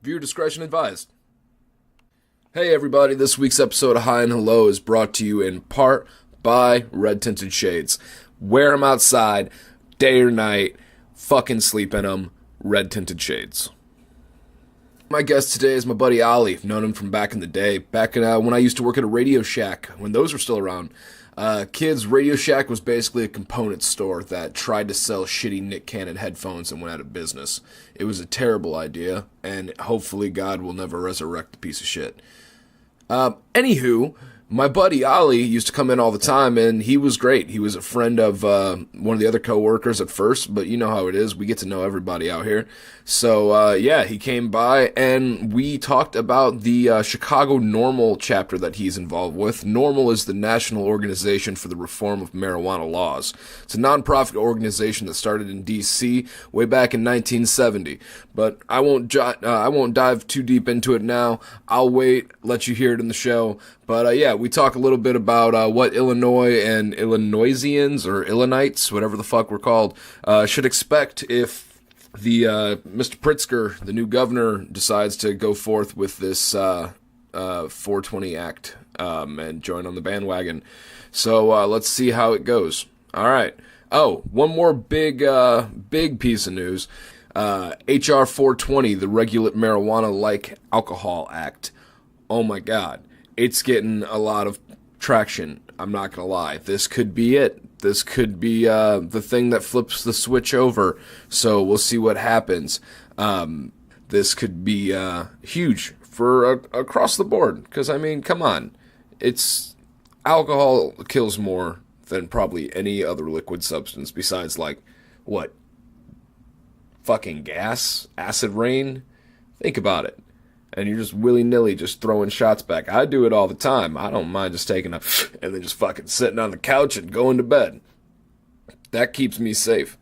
Viewer discretion advised. Hey everybody, this week's episode of High and Hello is brought to you in part by Red Tinted Shades. Wear them outside, day or night, fucking sleep in them, Red Tinted Shades. My guest today is my buddy Ollie. I've known him from back in the day, back in, when I used to work at a Radio Shack, when those were still around. Kids, Radio Shack was basically a component store that tried to sell shitty Nick Cannon headphones and went out of business. It was a terrible idea, and hopefully God will never resurrect the piece of shit. Anywho, my buddy Ollie used to come in all the time, and he was great. He was a friend of one of the other co-workers at first, but you know how it is. We get to know everybody out here. So, yeah, he came by, and we talked about the Chicago NORML chapter that he's involved with. NORML is the National Organization for the Reform of Marijuana Laws. It's a nonprofit organization that started in D.C. way back in 1970. But I won't dive too deep into it now. I'll wait, let you hear it in the show. But, yeah, we talk a little bit about what Illinois and Illinoisians, or Illinites, whatever the fuck we're called, should expect if the Mr. Pritzker, the new governor, decides to go forth with this 420 Act and join on the bandwagon. So let's see how it goes. All right. Oh, one more big piece of news. H.R. 420, the Regulate Marijuana Like Alcohol Act. Oh my God. It's getting a lot of traction. I'm not going to lie. This could be it. This could be the thing that flips the switch over. So we'll see what happens. This could be huge for across the board. Because, I mean, come on. Alcohol kills more than probably any other liquid substance besides, like, what? Fucking gas? Acid rain? Think about it. And you're just willy-nilly just throwing shots back. I do it all the time. I don't mind just taking and then just fucking sitting on the couch and going to bed. That keeps me safe.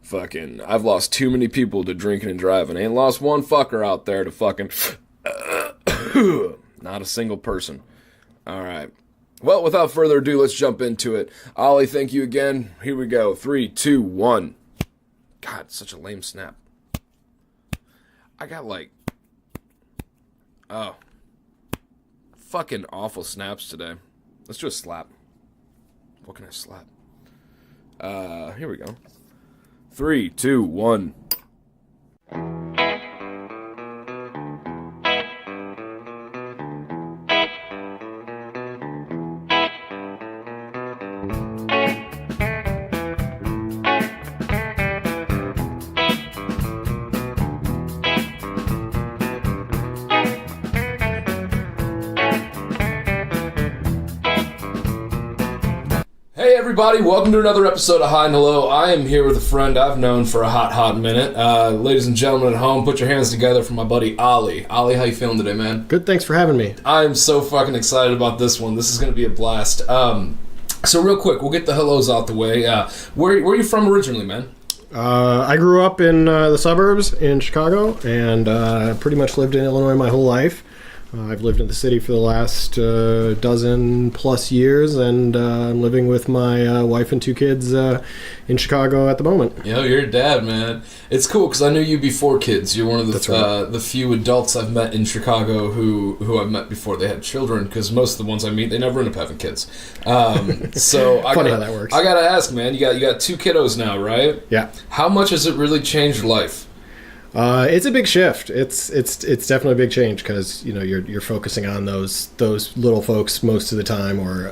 Fucking, I've lost too many people to drinking and driving. I ain't lost one fucker out there to fucking not a single person. Alright. Well, without further ado, let's jump into it. Ollie, thank you again. Here we go. 3, 2, 1. God, such a lame snap. I got like... Oh. Fucking awful snaps today. Let's do a slap. What can I slap? Here we go. 3, 2, 1. Hey everybody, welcome to another episode of High and Hello. I am here with a friend I've known for a hot minute. Ladies and gentlemen at home, put your hands together for my buddy Ollie. Ollie, how you feeling today, man? Good, thanks for having me. I'm so fucking excited about this one. This is going to be a blast. So real quick, we'll get the hellos out the way. Where are you from originally, man? I grew up in the suburbs in Chicago and pretty much lived in Illinois my whole life. I've lived in the city for the last dozen plus years, and I'm living with my wife and 2 kids in Chicago at the moment. Yo, you're a dad, man. It's cool because I knew you before kids. You're one of the few adults I've met in Chicago who I've met before they had children, because most of the ones I meet, they never end up having kids. So Funny how that works. I gotta ask, man, you got 2 kiddos now, right? Yeah. How much has it really changed your life? It's a big shift. It's definitely a big change because you're focusing on those little folks most of the time, or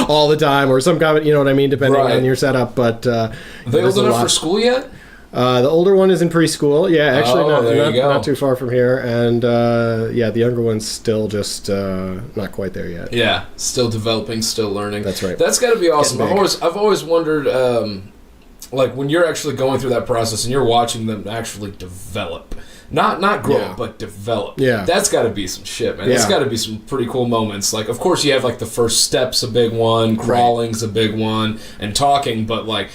all the time, or some kind of, you know what I mean, depending on your setup. But are they old enough for school yet? The older one is in preschool. Yeah, actually, not too far from here, and the younger one's still just not quite there yet. Yeah, still developing, still learning. That's right. That's got to be awesome. I've always wondered. Like when you're actually going through that process and you're watching them actually develop, not grow, but develop. Yeah, that's got to be some shit, man. That's got to be some pretty cool moments. Like, of course, you have like the first steps, a big one, crawling's a big one, and talking. But like,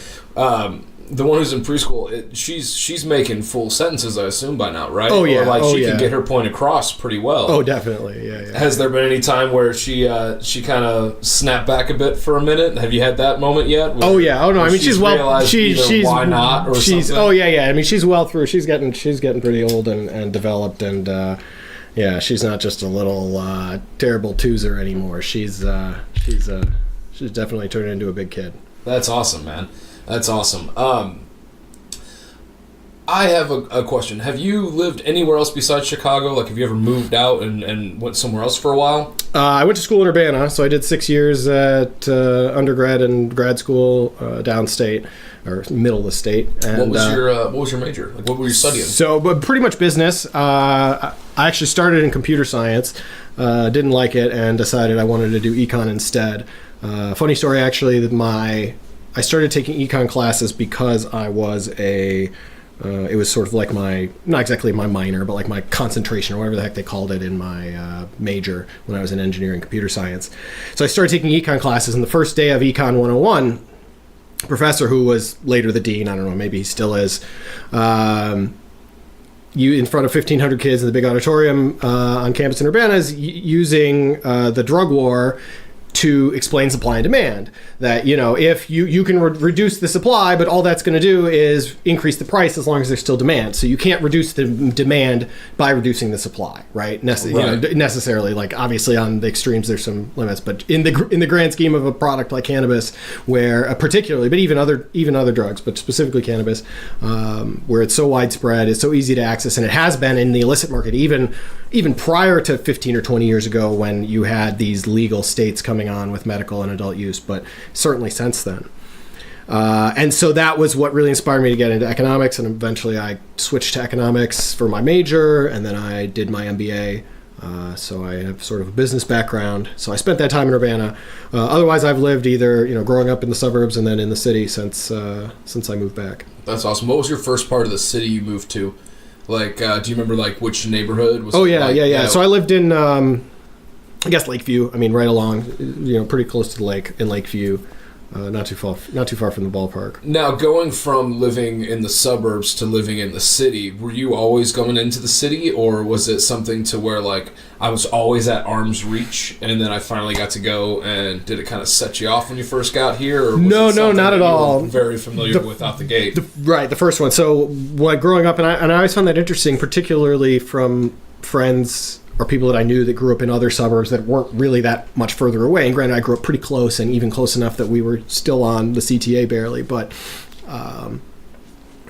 the one who's in preschool, she's making full sentences, I assume, by now, right? Oh, yeah. Or like she yeah. can get her point across pretty well. Oh, definitely. Yeah. Has there been any time where she kind of snapped back a bit for a minute? Have you had that moment yet? Oh yeah. Oh no. I mean, she's why not or something? Oh yeah. I mean, she's well through. She's getting pretty old and developed, and yeah, she's not just a little terrible toozer anymore. She's definitely turned into a big kid. That's awesome, man. That's awesome. I have a question. Have you lived anywhere else besides Chicago? Like, have you ever moved out and went somewhere else for a while? I went to school in Urbana, so I did 6 years at undergrad and grad school downstate, or middle of the state. And, what was your major? Like, what were you studying? So, but pretty much business. I actually started in computer science, didn't like it, and decided I wanted to do econ instead. Funny story, actually, that I started taking econ classes because I was it was sort of like not exactly my minor, but like my concentration or whatever the heck they called it in my major when I was in engineering computer science. So I started taking econ classes, and the first day of Econ 101, professor, who was later the dean, I don't know, maybe he still is, you in front of 1,500 kids in the big auditorium on campus in Urbana is using the drug war to explain supply and demand. That, if you can reduce the supply, but all that's going to do is increase the price as long as there's still demand. So you can't reduce the demand by reducing the supply, right? Necessarily. Like, obviously on the extremes there's some limits, but in the grand scheme of a product like cannabis, where particularly, but even other drugs, but specifically cannabis, where it's so widespread, it's so easy to access, and it has been in the illicit market even prior to 15 or 20 years ago, when you had these legal states coming on with medical and adult use, but certainly since then. And so that was what really inspired me to get into economics, and eventually I switched to economics for my major, and then I did my MBA. So I have sort of a business background. So I spent that time in Urbana. Otherwise, I've lived either growing up in the suburbs and then in the city since I moved back. That's awesome. What was your first part of the city you moved to? Like, do you remember like which neighborhood? Was yeah. So I lived in, I guess, Lakeview. I mean, right along, pretty close to the lake in Lakeview, not too far from the ballpark. Now, going from living in the suburbs to living in the city, were you always going into the city, or was it something to where like I was always at arm's reach, and then I finally got to go? And did it kind of set you off when you first got here? Or was no, not at all. Very familiar with out the gate. The first one. So, growing up, and I always found that interesting, particularly from friends or people that I knew that grew up in other suburbs that weren't really that much further away. And granted, I grew up pretty close, and even close enough that we were still on the CTA barely. But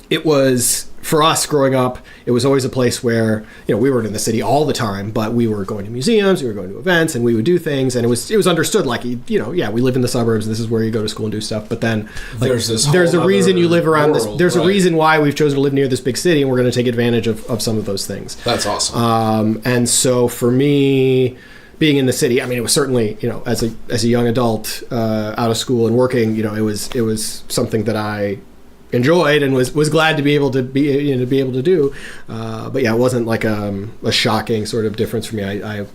it was, for us growing up, it was always a place where, we weren't in the city all the time, but we were going to museums, we were going to events, and we would do things. And it was understood, like, we live in the suburbs, and this is where you go to school and do stuff. But then, like, there's a reason you live around this. There's a reason why we've chosen to live near this big city, and we're going to take advantage of some of those things. That's awesome. And so for me, being in the city, I mean, it was certainly, as a young adult, out of school and working, it was something that I enjoyed and was glad to be able to do. But yeah, it wasn't like a shocking sort of difference for me. I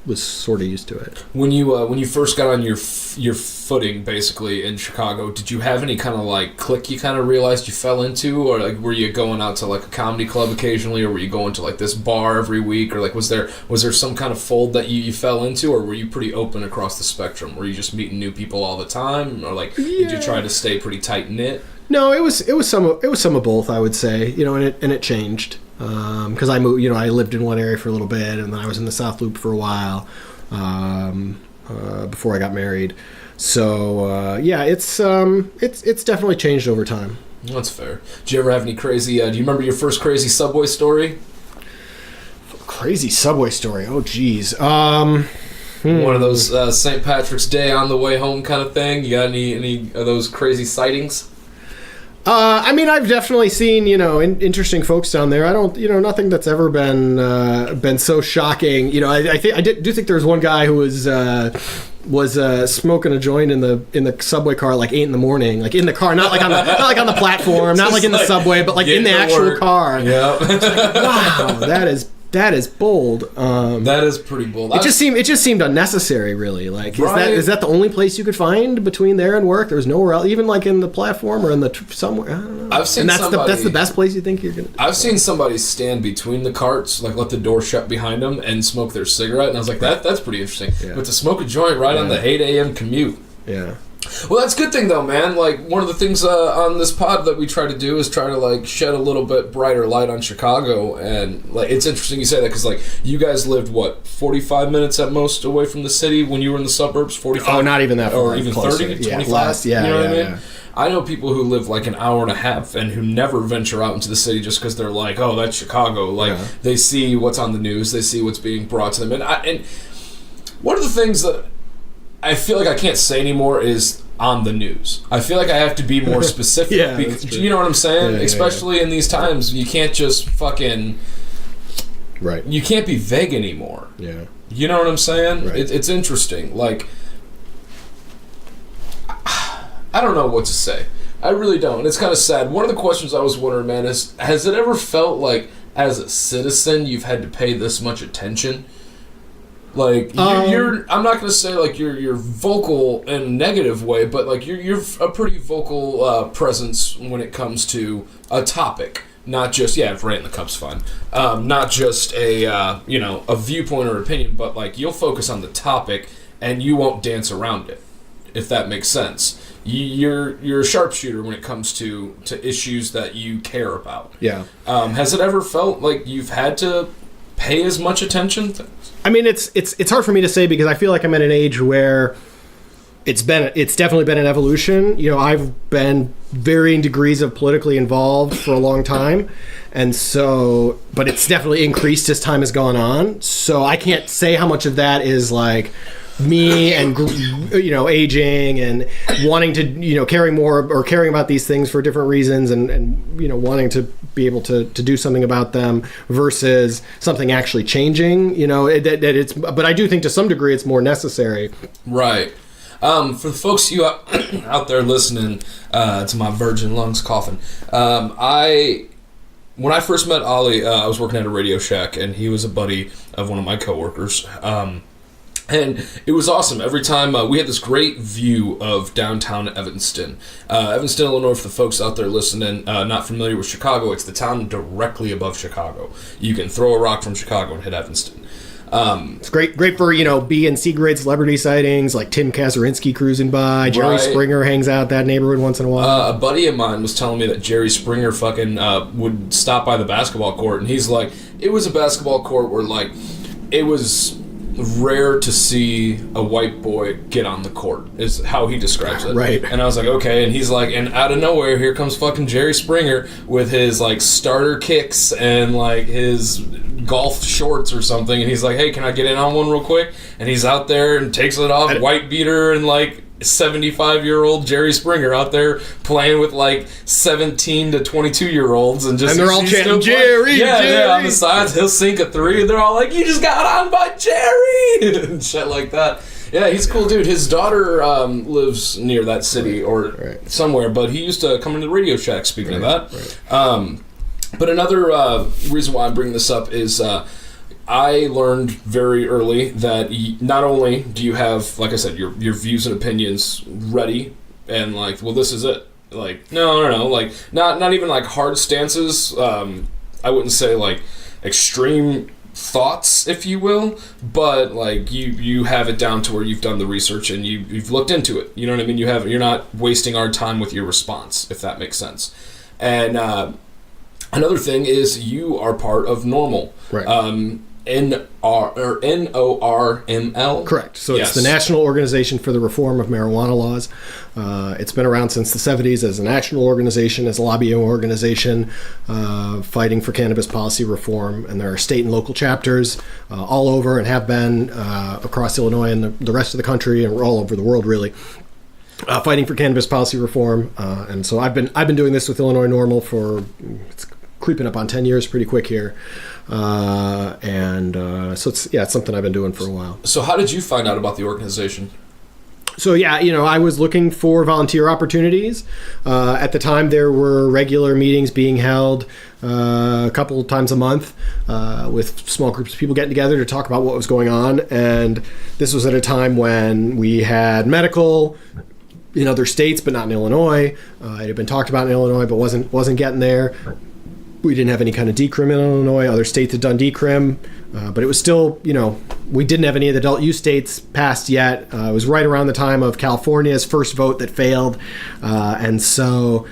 was sort of used to it. When you first got on your footing basically in Chicago, did you have any kind of like clique you kind of realized you fell into, or like were you going out to like a comedy club occasionally, or were you going to like this bar every week, or like was there some kind of fold that you fell into, or were you pretty open across the spectrum? Were you just meeting new people all the time, or like did you try to stay pretty tight knit? No, it was some of both, I would say, and it changed because I moved. I lived in one area for a little bit, and then I was in the South Loop for a while before I got married. So it's definitely changed over time. That's fair. Did you ever have any crazy? Do you remember your first crazy subway story? Crazy subway story. Oh, geez. One of those St. Patrick's Day on the way home kind of thing. You got any of those crazy sightings? I mean, I've definitely seen, interesting folks down there. I don't, nothing that's ever been so shocking. I do think there was one guy who was smoking a joint in the subway car, like 8 a.m, like in the car, not like on the platform, not like in the subway, but like in the actual car. Yeah. Like, wow, That is bold. That is pretty bold. It just seemed unnecessary, really. Like, Right. is that the only place you could find between there and work? There was nowhere else, even like in the platform or in the somewhere. I don't know. I've seen and that's somebody, that's the best place you think you're gonna. I've seen somebody stand between the carts, like let the door shut behind them, and smoke their cigarette, and I was like, that's pretty interesting. Yeah. But to smoke a joint right on the 8 a.m. commute. Yeah. Well, that's a good thing, though, man. Like, one of the things on this pod that we try to do is try to, like, shed a little bit brighter light on Chicago. And, like, it's interesting you say that because, like, you guys lived, 45 minutes at most away from the city when you were in the suburbs? 45? Oh, not even that far. Or even closer. 30, Yeah, 25? less, yeah, you know what I mean? yeah. I know people who live, like, an hour and a half and who never venture out into the city just because they're like, oh, that's Chicago. Like, they see what's on the news. They see what's being brought to them. And one of the things that I feel like I can't say anymore is on the news. I feel like I have to be more specific. Yeah, because, you know what I'm saying? Especially in these times, you can't just fucking... Right. You can't be vague anymore. Yeah. You know what I'm saying? Right. It's interesting. Like, I don't know what to say. I really don't. It's kind of sad. One of the questions I was wondering, man, is has it ever felt like, as a citizen, you've had to pay this much attention? Like, you're I'm not going to say, like, you're vocal in a negative way, but, like, you're a pretty vocal presence when it comes to a topic. Not just, Rant in the Cup's fine. Not just a viewpoint or opinion, but, like, you'll focus on the topic and you won't dance around it, if that makes sense. You're a sharpshooter when it comes to issues that you care about. Yeah. Has it ever felt like you've had to pay as much attention? I mean, it's hard for me to say because I feel like I'm at an age where it's definitely been an evolution. You know, I've been varying degrees of politically involved for a long time, and so, but it's definitely increased as time has gone on. So I can't say how much of that is like me and aging and wanting to caring about these things for different reasons and wanting to be able to do something about them versus something actually changing. But I do think to some degree it's more necessary. Right. For the folks you out there listening to my virgin lungs coughing, when I first met Ollie, I was working at a Radio Shack and he was a buddy of one of my coworkers. And it was awesome. Every time we had this great view of downtown Evanston. Evanston, Illinois, for the folks out there listening, not familiar with Chicago, it's the town directly above Chicago. You can throw a rock from Chicago and hit Evanston. It's great for, B and C grade celebrity sightings, like Tim Kazurinsky cruising by, Jerry Springer hangs out that neighborhood once in a while. A buddy of mine was telling me that Jerry Springer fucking would stop by the basketball court, and he's like, it was a basketball court where, like, it was rare to see a white boy get on the court, is how he describes it. Right. And I was like, okay. And he's like, and out of nowhere, here comes fucking Jerry Springer with his, like, starter kicks and, like, his golf shorts or something. And he's like, hey, can I get in on one real quick? And he's out there and takes it off, white beater and, like, 75-year-old Jerry Springer out there playing with like 17 to 22-year-olds and they're all chanting Jerry, Jerry. On the sides he'll sink a three and they're all like, you just got on by Jerry and shit like that. Yeah, he's a cool dude. His daughter lives near that city or somewhere, but he used to come into the Radio Shack, speaking of that. But another reason why I'm bringing this up is I learned very early that not only do you have, like I said, your views and opinions ready and like, well, this is it. Like, no, like not even like hard stances. I wouldn't say like extreme thoughts, if you will, but like you have it down to where you've done the research and you've looked into it. You know what I mean? You're not wasting our time with your response, if that makes sense. And another thing is you are part of NORML. Right. NORML. Correct. So it's the National Organization for the Reform of Marijuana Laws. It's been around since the 70s as a national organization, as a lobbying organization, fighting for cannabis policy reform. And there are state and local chapters all over and have been across Illinois and the rest of the country and all over the world, really. Fighting for cannabis policy reform. And so I've been doing this with Illinois NORML for it's creeping up on 10 years pretty quick here. So it's something I've been doing for a while. So how did you find out about the organization? So yeah, I was looking for volunteer opportunities. At the time, there were regular meetings being held a couple of times a month with small groups of people getting together to talk about what was going on. And this was at a time when we had medical in other states, but not in Illinois. It had been talked about in Illinois, but wasn't getting there. We didn't have any kind of decrim in Illinois. Other states had done decrim, but it was still, we didn't have any of the adult use states passed yet. It was right around the time of California's first vote that failed. And so,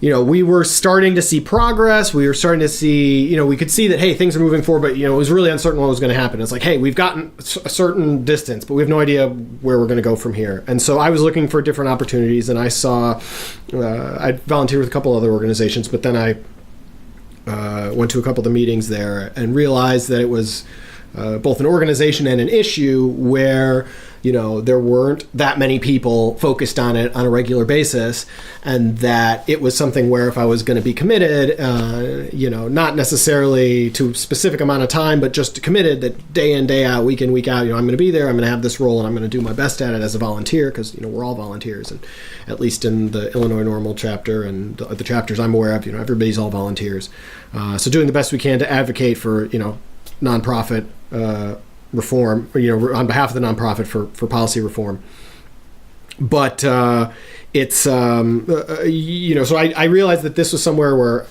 we were starting to see progress. We were starting to see, we could see that, hey, things are moving forward, but, it was really uncertain what was going to happen. It's like, hey, we've gotten a certain distance, but we have no idea where we're going to go from here. And so I was looking for different opportunities, and I saw, I volunteered with a couple other organizations, but then I went to a couple of the meetings there and realized that it was both an organization and an issue where, there weren't that many people focused on it on a regular basis, and that it was something where if I was going to be committed, not necessarily to a specific amount of time, but just committed that day in, day out, week in, week out, I'm going to be there, I'm going to have this role, and I'm going to do my best at it as a volunteer, because, we're all volunteers, and at least in the Illinois NORML chapter and the chapters I'm aware of, everybody's all volunteers. So doing the best we can to advocate for, nonprofit reform, on behalf of the nonprofit for policy reform. But it's, so I realized that this was somewhere where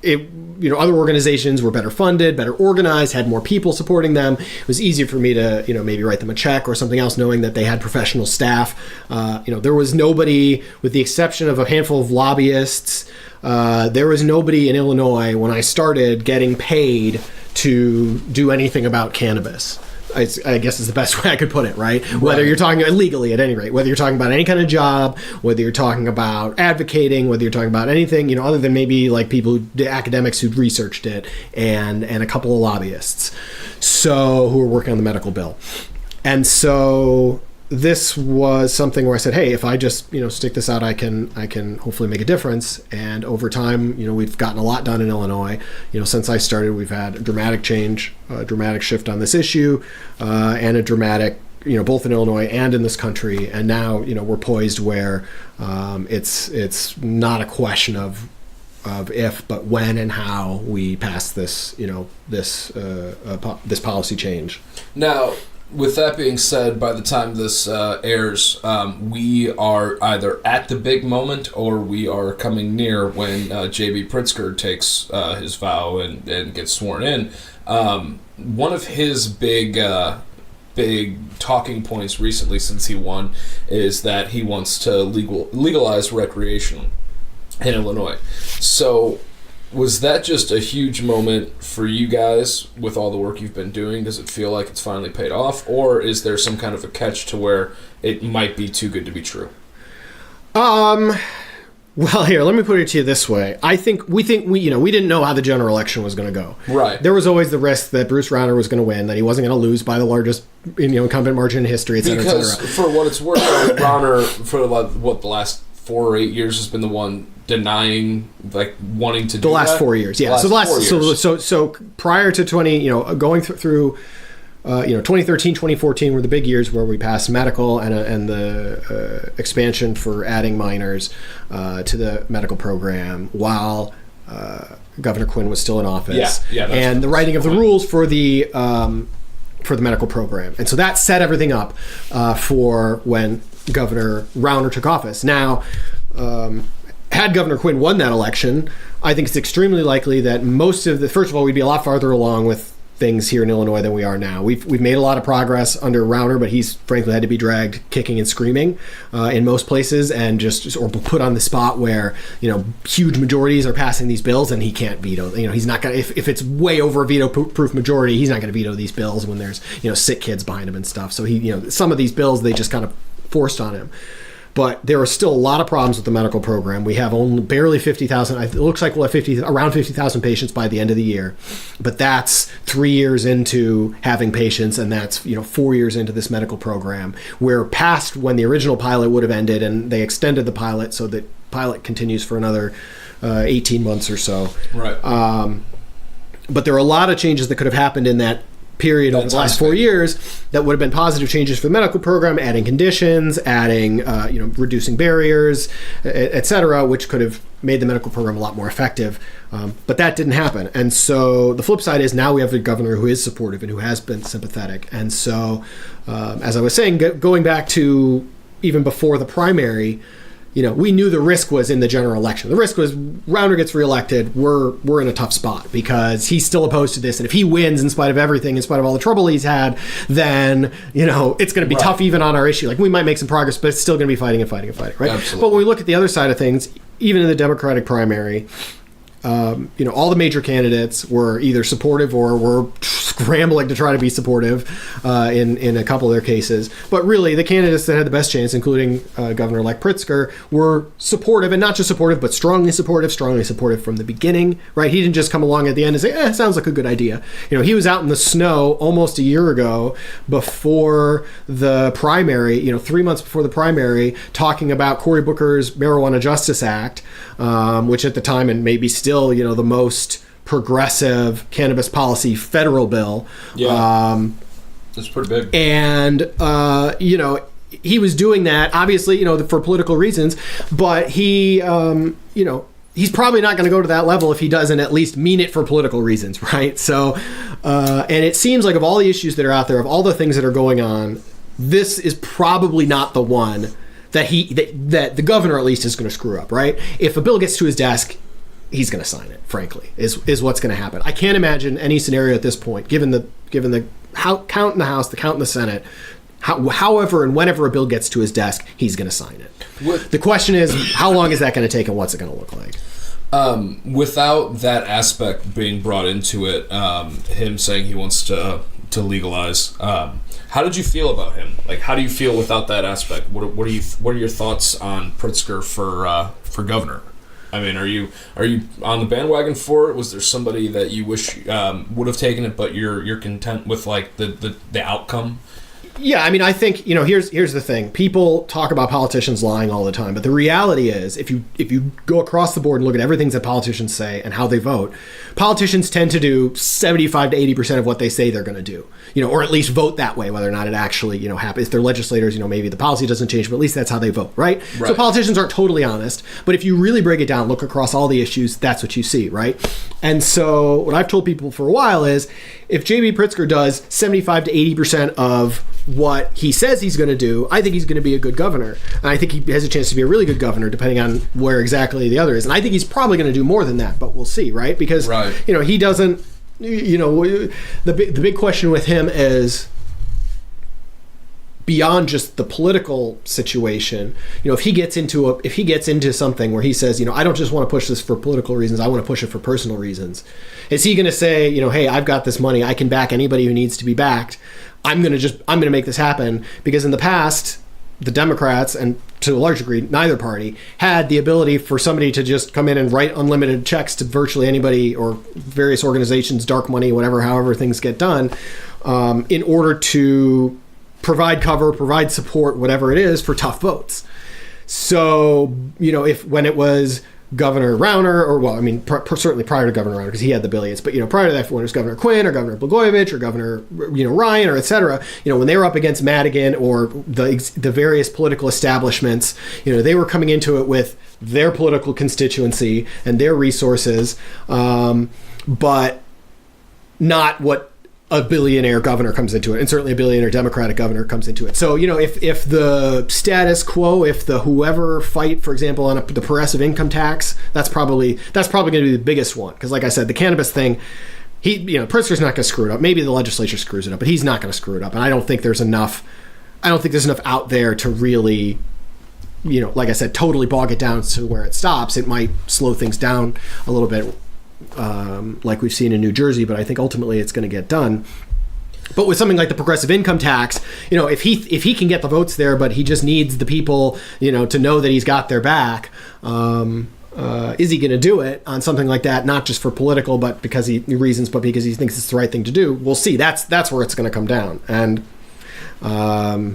other organizations were better funded, better organized, had more people supporting them. It was easier for me to, maybe write them a check or something else, knowing that they had professional staff. There was nobody, with the exception of a handful of lobbyists, there was nobody in Illinois when I started getting paid to do anything about cannabis. I guess is the best way I could put it, right? Whether you're talking legally, at any rate, whether you're talking about any kind of job, whether you're talking about advocating, whether you're talking about anything, other than maybe like the academics who'd researched it and a couple of lobbyists, who were working on the medical bill. And so this was something where I said, hey, if I just, stick this out, I can hopefully make a difference. And over time, we've gotten a lot done in Illinois. Since I started, we've had a dramatic change, a dramatic shift on this issue, and a dramatic, both in Illinois and in this country. And now, we're poised where it's not a question of if, but when and how we pass this, this policy change. Now, with that being said, by the time this airs, we are either at the big moment or we are coming near when J.B. Pritzker takes his vow and gets sworn in. One of his big talking points recently since he won is that he wants to legalize recreation in Illinois. So was that just a huge moment for you guys with all the work you've been doing? Does it feel like it's finally paid off, or is there some kind of a catch to where it might be too good to be true? Well, here, let me put it to you this way. We didn't know how the general election was going to go. Right. There was always the risk that Bruce Rauner was going to win, that he wasn't going to lose by the largest, incumbent margin in history, et cetera, because, et cetera. for what it's worth, Rauner, for the last 4 or 8 years, has been the one denying, wanting to do that. The last 4 years, yeah. So prior to going through 2013, 2014 were the big years where we passed medical and the expansion for adding minors to the medical program while Governor Quinn was still in office. Yeah, and the writing of the rules for the medical program. And so that set everything up for when Governor Rauner took office. Now, had Governor Quinn won that election, I think it's extremely likely that first of all, we'd be a lot farther along with things here in Illinois than we are now. We've made a lot of progress under Rauner, but he's frankly had to be dragged kicking and screaming in most places, and just or put on the spot where huge majorities are passing these bills and he can't veto. He's not gonna, if it's way over a veto-proof majority, he's not going to veto these bills when there's sick kids behind him and stuff. So he some of these bills they just kind of forced on him. But there are still a lot of problems with the medical program. We have only barely 50,000. It looks like we'll have around 50,000 patients by the end of the year. But that's 3 years into having patients, and that's 4 years into this medical program. We're past when the original pilot would have ended, and they extended the pilot, so the pilot continues for another 18 months or so. Right. But there are a lot of changes that could have happened in that period over the last 4 years that would have been positive changes for the medical program, adding conditions, adding, reducing barriers, et cetera, which could have made the medical program a lot more effective. But that didn't happen. And so the flip side is now we have a governor who is supportive and who has been sympathetic. And so, as I was saying, going back to even before the primary, we knew the risk was in the general election. The risk was Rauner gets reelected. We're in a tough spot because he's still opposed to this. And if he wins in spite of everything, in spite of all the trouble he's had, then, it's going to be tough even on our issue. Like we might make some progress, but it's still going to be fighting, right? Absolutely. But when we look at the other side of things, even in the Democratic primary, all the major candidates were either supportive or were scrambling to try to be supportive in a couple of their cases. But really, the candidates that had the best chance, including Governor-elect Pritzker, were supportive, and not just supportive, but strongly supportive from the beginning, right? He didn't just come along at the end and say, sounds like a good idea. He was out in the snow almost a year ago before the primary, 3 months before the primary, talking about Cory Booker's Marijuana Justice Act, which at the time, and maybe still, the most progressive cannabis policy federal bill. Yeah, that's pretty big. And, he was doing that, obviously, for political reasons, but he, he's probably not going to go to that level if he doesn't at least mean it for political reasons, right? So, and it seems like of all the issues that are out there, of all the things that are going on, this is probably not the one that that the governor at least is going to screw up, right? If a bill gets to his desk, he's going to sign it, frankly, is what's going to happen. I can't imagine any scenario at this point, given the count in the House, the count in the Senate, however and whenever a bill gets to his desk, he's going to sign it. The question is, how long is that going to take and what's it going to look like? Without that aspect being brought into it, him saying he wants to legalize, how did you feel about him? Like, how do you feel without that aspect? What are your thoughts on Pritzker for governor? I mean, are you on the bandwagon for it? Was there somebody that you wish would have taken it, but you're content with like the outcome? Yeah, I mean, I think, here's the thing. People talk about politicians lying all the time, but the reality is, if you go across the board and look at everything that politicians say and how they vote, politicians tend to do 75 to 80% of what they say they're going to do, or at least vote that way, whether or not it actually, happens. If they're legislators, maybe the policy doesn't change, but at least that's how they vote, right? So politicians aren't totally honest, but if you really break it down, look across all the issues, that's what you see, right? And so what I've told people for a while is, if J.B. Pritzker does 75 to 80% of what he says he's going to do, I think he's going to be a good governor. And I think he has a chance to be a really good governor, depending on where exactly the other is. And I think he's probably going to do more than that, but we'll see, right? Because, he doesn't, the big question with him is, beyond just the political situation, if he gets into something where he says, I don't just want to push this for political reasons, I want to push it for personal reasons. Is he going to say, hey, I've got this money, I can back anybody who needs to be backed. I'm going to make this happen? Because in the past, the Democrats, and to a large degree, neither party, had the ability for somebody to just come in and write unlimited checks to virtually anybody or various organizations, dark money, whatever, however things get done, in order to provide cover, provide support, whatever it is, for tough votes. So, when it was Governor Rauner, or certainly prior to Governor Rauner, because he had the billions, but prior to that, when it was Governor Quinn or Governor Blagojevich or Governor Ryan or et cetera, when they were up against Madigan or the various political establishments, they were coming into it with their political constituency and their resources, but not what a billionaire governor comes into it, and certainly a billionaire Democratic governor comes into it. So, if the status quo, if the whoever fight, for example, on the progressive income tax, that's probably going to be the biggest one. Because, like I said, the cannabis thing, Pritzker's not going to screw it up. Maybe the legislature screws it up, but he's not going to screw it up. And I don't think there's enough out there to really, like I said, totally bog it down to where it stops. It might slow things down a little bit, like we've seen in New Jersey, but I think ultimately it's going to get done. But with something like the progressive income tax, if he can get the votes there, but he just needs the people, to know that he's got their back, is he going to do it on something like that? Not just for political, but because but because he thinks it's the right thing to do. We'll see. That's where it's going to come down. And I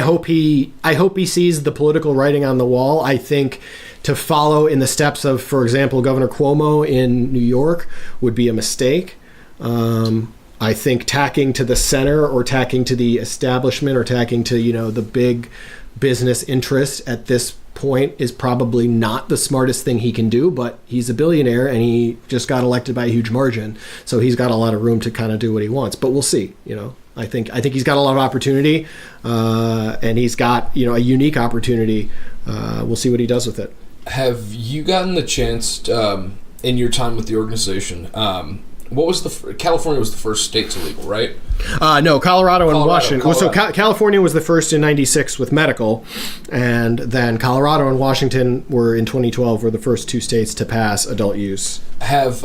hope he sees the political writing on the wall. I think to follow in the steps of, for example, Governor Cuomo in New York would be a mistake. I think tacking to the center or tacking to the establishment or tacking to, the big business interest at this point is probably not the smartest thing he can do, but he's a billionaire and he just got elected by a huge margin. So he's got a lot of room to kind of do what he wants, but we'll see. I think he's got a lot of opportunity, and he's got, a unique opportunity. We'll see what he does with it. Have you gotten the chance in your time with the organization? What was California was the first state to legal, right? No, Colorado and Washington. Colorado. So California was the first in '96 with medical, and then Colorado and Washington were in 2012 were the first two states to pass adult use. Have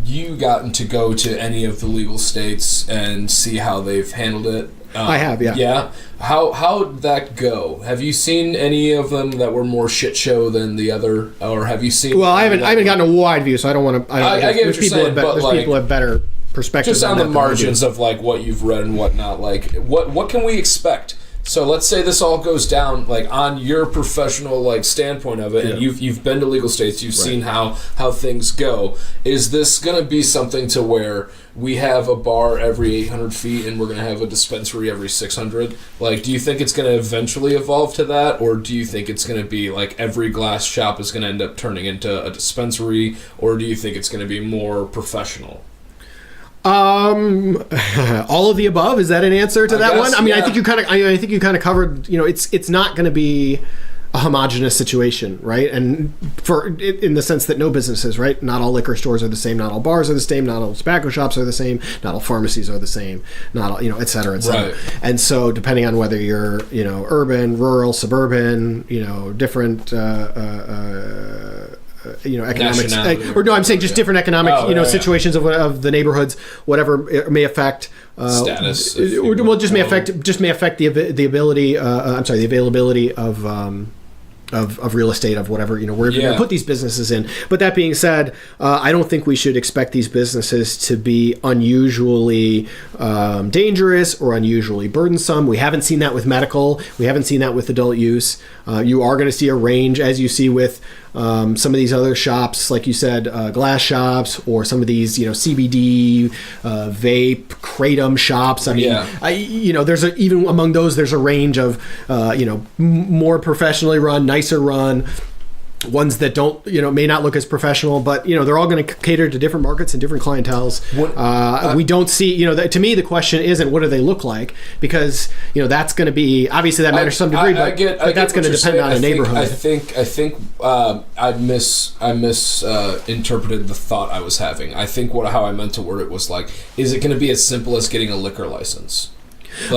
you gotten to go to any of the legal states and see how they've handled it? I have, yeah. Yeah? How'd that go? Have you seen any of them that were more shit show than the other, or have you seen... Well, I haven't gotten a wide view, so I don't want to... I get what you're saying, but there's people who have better perspectives just on the margins of like what you've read and whatnot, like what can we expect? So let's say this all goes down, like on your professional like standpoint of it, and you've been to legal states, you've seen how things go. Is this going to be something to where we have a bar every 800 feet and we're going to have a dispensary every 600? Like, do you think it's going to eventually evolve to that, or do you think it's going to be like every glass shop is going to end up turning into a dispensary, or do you think it's going to be more professional? All of the above. Is that an answer to that one? I mean, yeah. I think you kind of covered. It's not going to be a homogenous situation, right? And in the sense that no businesses, right? Not all liquor stores are the same. Not all bars are the same. Not all tobacco shops are the same. Not all pharmacies are the same. Not all, et cetera, et cetera. Right. And so, depending on whether you're, urban, rural, suburban, different. Economics, I'm saying just different economic, situations of the neighborhoods, whatever it may affect status, may affect the ability. The availability of real estate, of whatever, where you're going to put these businesses in. But that being said, I don't think we should expect these businesses to be unusually dangerous or unusually burdensome. We haven't seen that with medical. We haven't seen that with adult use. You are going to see a range, as you see with some of these other shops, like you said, glass shops, or some of these, CBD, vape, kratom shops. I mean, there's even among those, there's a range of, more professionally run, nicer run, ones that don't, may not look as professional, but, they're all going to cater to different markets and different clienteles. We don't see, to me, the question isn't what do they look like, because, that's going to be, obviously that matters to some degree, but that's going to depend on a neighborhood. I think I misinterpreted the thought I was having. I think how I meant to word it was like, is it going to be as simple as getting a liquor license? Is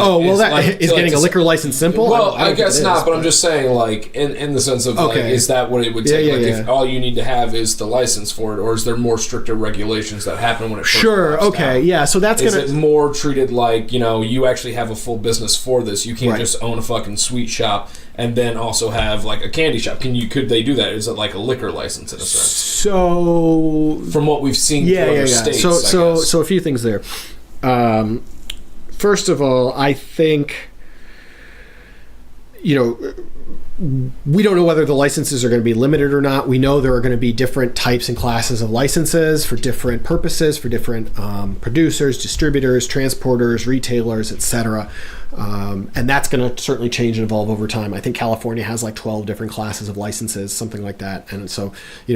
getting a liquor license simple? Well, I guess not, but I'm just saying, like, in the sense of, is that what it would take? If all you need to have is the license for it, or is there more stricter regulations that happen when it first comes out? So that's Is it more treated like, you actually have a full business for this? You can't just own a fucking sweet shop and then also have, like, a candy shop. Could they do that? Is it like a liquor license in a sense? So... From what we've seen through other states, So a few things there. First of all, I think, we don't know whether the licenses are going to be limited or not. We know there are going to be different types and classes of licenses for different purposes, for different producers, distributors, transporters, retailers, etc. And that's going to certainly change and evolve over time. I think California has like 12 different classes of licenses, something like that. And so,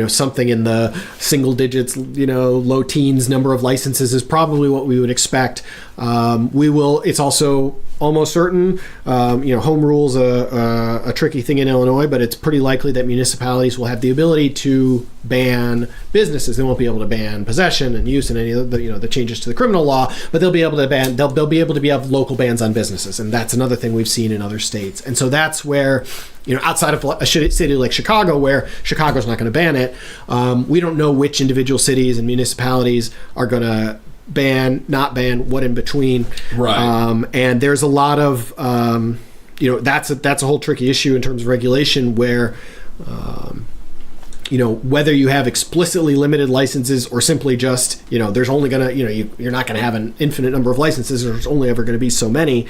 something in the single digits, low teens number of licenses is probably what we would expect. It's also almost certain, home rule's a tricky thing in Illinois, but it's pretty likely that municipalities will have the ability to ban businesses. They won't be able to ban possession and use and any of the changes to the criminal law, but they'll be able to ban. They'll be able to have local bans on businesses, and that's another thing we've seen in other states. And so that's where, outside of a city like Chicago, where Chicago's not going to ban it, we don't know which individual cities and municipalities are going to ban, not ban, what in between. Right. And there's a lot of, that's a whole tricky issue in terms of regulation where, whether you have explicitly limited licenses or simply just, there's only going to, you're not going to have an infinite number of licenses, or there's only ever going to be so many.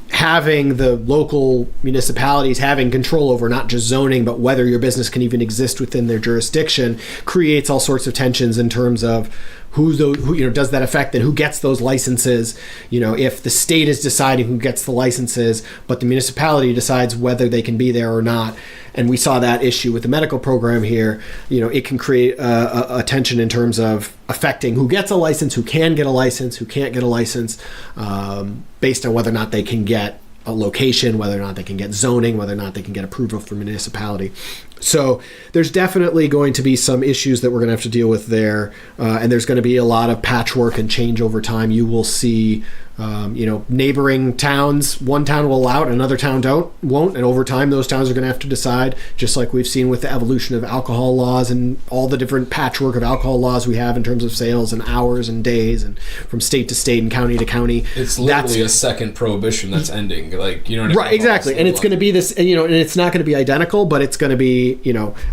Having the local municipalities having control over not just zoning, but whether your business can even exist within their jurisdiction creates all sorts of tensions in terms of who does that affect then who gets those licenses? If the state is deciding who gets the licenses, but the municipality decides whether they can be there or not. And we saw that issue with the medical program here. It can create a tension in terms of affecting who gets a license, who can get a license, who can't get a license, based on whether or not they can get a location, whether or not they can get zoning, whether or not they can get approval from municipality. So there's definitely going to be some issues that we're going to have to deal with there, and there's going to be a lot of patchwork and change over time. You will see, neighboring towns, one town will allow it, another town won't, and over time those towns are going to have to decide, just like we've seen with the evolution of alcohol laws and all the different patchwork of alcohol laws we have in terms of sales and hours and days and from state to state and county to county. It's literally a second prohibition that's ending, right, exactly. And it's going to be this, and it's not going to be identical, but it's going to be,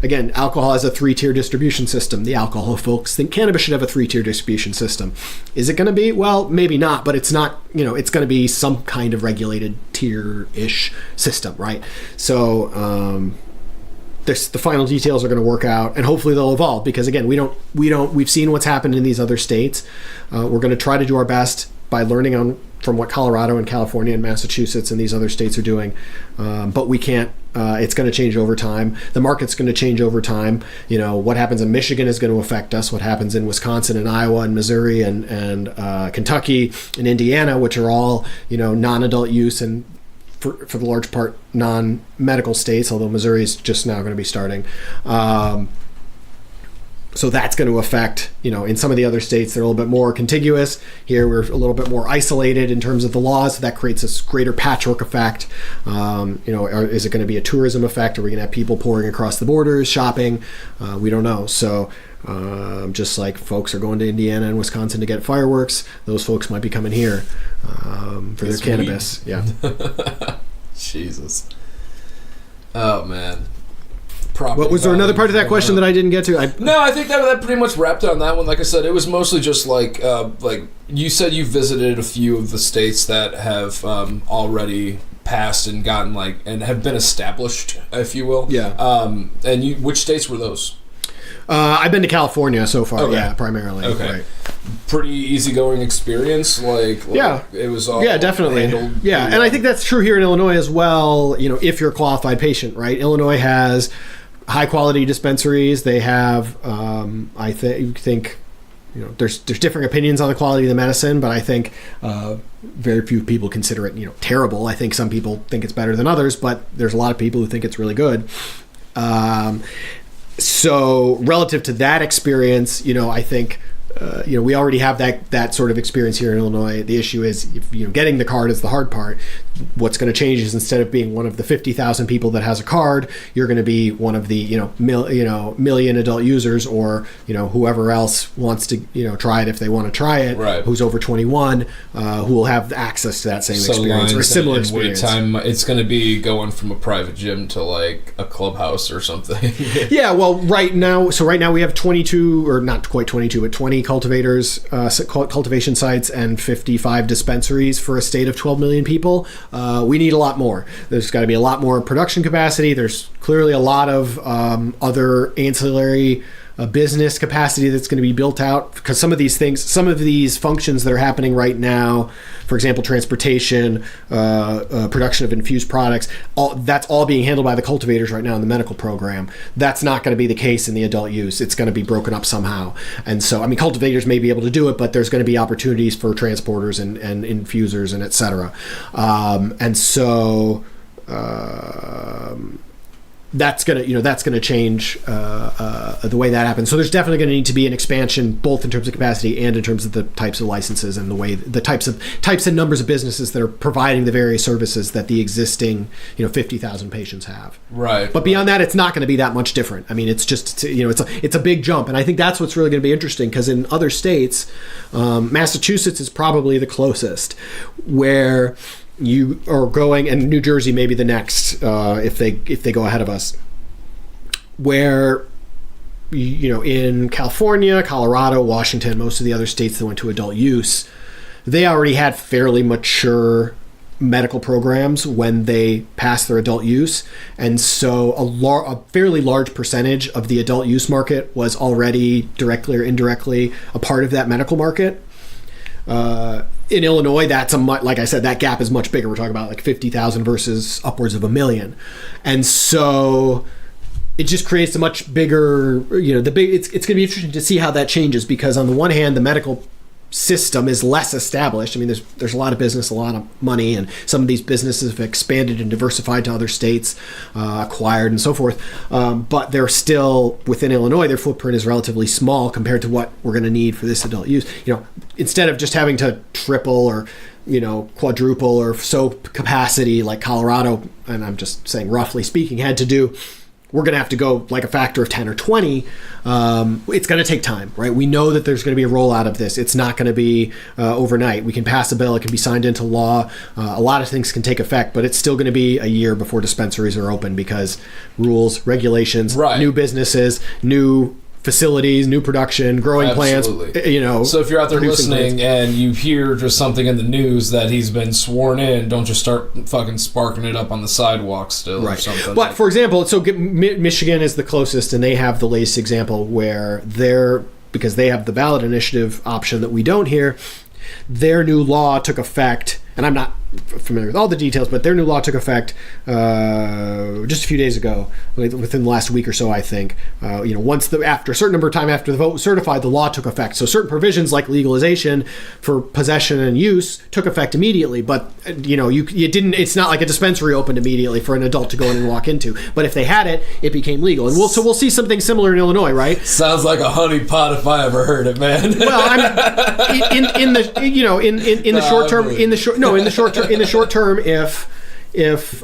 again, alcohol has a 3-tier distribution system. The alcohol folks think cannabis should have a 3-tier distribution system. Is it going to be? Well, maybe not, but it's not, it's going to be some kind of regulated tier-ish system, right? So the final details are going to work out, and hopefully they'll evolve, because again, we've seen what's happened in these other states. We're going to try to do our best by learning from what Colorado and California and Massachusetts and these other states are doing, but we can't. It's going to change over time. The market's going to change over time. What happens in Michigan is going to affect us. What happens in Wisconsin and Iowa and Missouri and Kentucky and Indiana, which are all non-adult use and for the large part non-medical states, although Missouri is just now going to be starting. So that's going to affect, in some of the other states, they're a little bit more contiguous. Here, we're a little bit more isolated in terms of the laws. So that creates this greater patchwork effect. Is it going to be a tourism effect? Are we going to have people pouring across the borders, shopping? We don't know. So just like folks are going to Indiana and Wisconsin to get fireworks, those folks might be coming here for their cannabis. Yeah. Jesus. Oh, man. What was there another part of that question that I didn't get to? No, I think that pretty much wrapped it on that one. Like I said, it was mostly just like you said, you visited a few of the states that have already passed and gotten and have been established, if you will. Yeah. Which states were those? I've been to California so far. Okay. Yeah, primarily. Okay. Right. Pretty easygoing experience. Yeah, it was all definitely. handled. Yeah, and I think that's true here in Illinois as well. If you're a qualified patient, right? Illinois has high quality dispensaries. They have, I think, there's differing opinions on the quality of the medicine, but I think very few people consider it, terrible. I think some people think it's better than others, but there's a lot of people who think it's really good. So relative to that experience, I think, we already have that sort of experience here in Illinois. The issue is, getting the card is the hard part. What's going to change is, instead of being one of the 50,000 people that has a card, you're going to be one of the million adult users, or whoever else wants to try it if they want to try it, right, who's over 21, who will have access to that same experience or a similar experience. Wait time, it's going to be going from a private gym to a clubhouse or something. Yeah, well, right now we have 22, or not quite 22, but 20 cultivation sites and 55 dispensaries for a state of 12 million people. We need a lot more. There's got to be a lot more production capacity. There's clearly a lot of other ancillary business capacity that's going to be built out, because some of these functions that are happening right now, for example, transportation, production of infused products, that's all being handled by the cultivators right now in the medical program. That's not going to be the case in the adult use. It's going to be broken up somehow. And so, cultivators may be able to do it, but there's going to be opportunities for transporters and infusers and et cetera. That's gonna change the way that happens. So there's definitely going to need to be an expansion, both in terms of capacity and in terms of the types of licenses and the types and numbers of businesses that are providing the various services that the existing 50,000 patients have. Right. But beyond that, it's not going to be that much different. It's a big jump, and I think that's what's really going to be interesting, because in other states, Massachusetts is probably the closest, where you are going, and New Jersey may be the next if they go ahead of us, where in California, Colorado, Washington, most of the other states that went to adult use, they already had fairly mature medical programs when they pass their adult use. And so a fairly large percentage of the adult use market was already directly or indirectly a part of that medical market. In Illinois, like I said, that gap is much bigger. We're talking about like 50,000 versus upwards of 1 million. And so it just creates a much bigger, it's going to be interesting to see how that changes, because on the one hand, the medical system is less established. I mean, there's a lot of business, a lot of money, and some of these businesses have expanded and diversified to other states, acquired and so forth. But they're still within Illinois. Their footprint is relatively small compared to what we're going to need for this adult use. Instead of just having to triple or quadruple or so capacity like Colorado, and I'm just saying roughly speaking, had to do, we're going to have to go like a factor of 10 or 20. It's going to take time, right? We know that there's going to be a rollout of this. It's not going to be overnight. We can pass a bill. It can be signed into law. A lot of things can take effect, but it's still going to be a year before dispensaries are open, because rules, regulations, right, new businesses, new facilities, new production, growing Absolutely. Plants, So if you're out there listening and you hear just something in the news that he's been sworn in, don't just start fucking sparking it up on the sidewalk still, right, or something. But for example, so Michigan is the closest, and they have the latest example where because they have the ballot initiative option that we don't here, their new law took effect, and I'm not familiar with all the details, but their new law took effect just a few days ago, within the last week or so, I think. After a certain number of time after the vote was certified, the law took effect. So certain provisions like legalization for possession and use took effect immediately, but you didn't. It's not like a dispensary opened immediately for an adult to go in and walk into. But if they had it, it became legal, and we'll see something similar in Illinois, right? Sounds like a honeypot if I ever heard it, man. Well, in the short term, if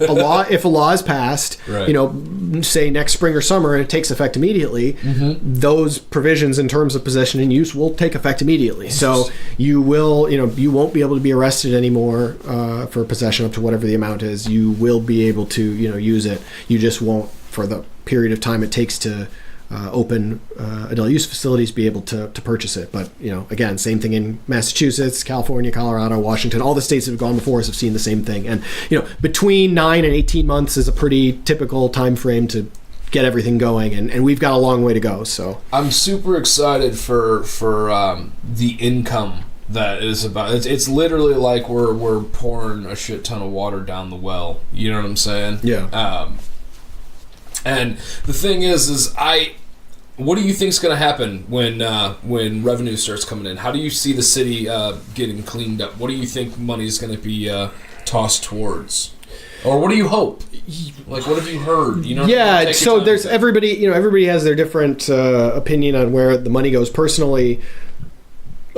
a law is passed, right, say next spring or summer, and it takes effect immediately, mm-hmm, those provisions in terms of possession and use will take effect immediately. So you won't be able to be arrested anymore for possession up to whatever the amount is. You will be able to use it. You just won't, for the period of time it takes to open adult use facilities, be able to purchase it. But again, same thing in Massachusetts, California, Colorado, Washington. All the states that have gone before us have seen the same thing. And between 9 and 18 months is a pretty typical time frame to get everything going, and we've got a long way to go. So I'm super excited for the income that is about. It's literally like we're pouring a shit ton of water down the well. You know what I'm saying? Yeah. And the thing is what do you think is going to happen when revenue starts coming in? How do you see the city getting cleaned up? What do you think money is going to be tossed towards? Or what do you hope? Like, what have you heard? Yeah, so there's everybody. Everybody has their different opinion on where the money goes. Personally,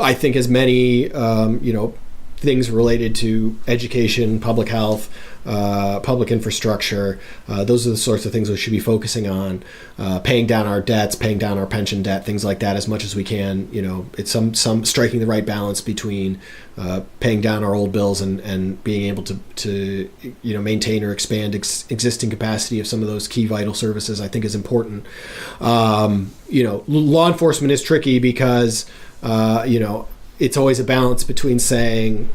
I think as many things related to education, public health, public infrastructure, those are the sorts of things we should be focusing on. Paying down our debts, paying down our pension debt, things like that as much as we can. It's some striking the right balance between paying down our old bills and being able to maintain or expand existing capacity of some of those key vital services, I think is important. Law enforcement is tricky because it's always a balance between saying,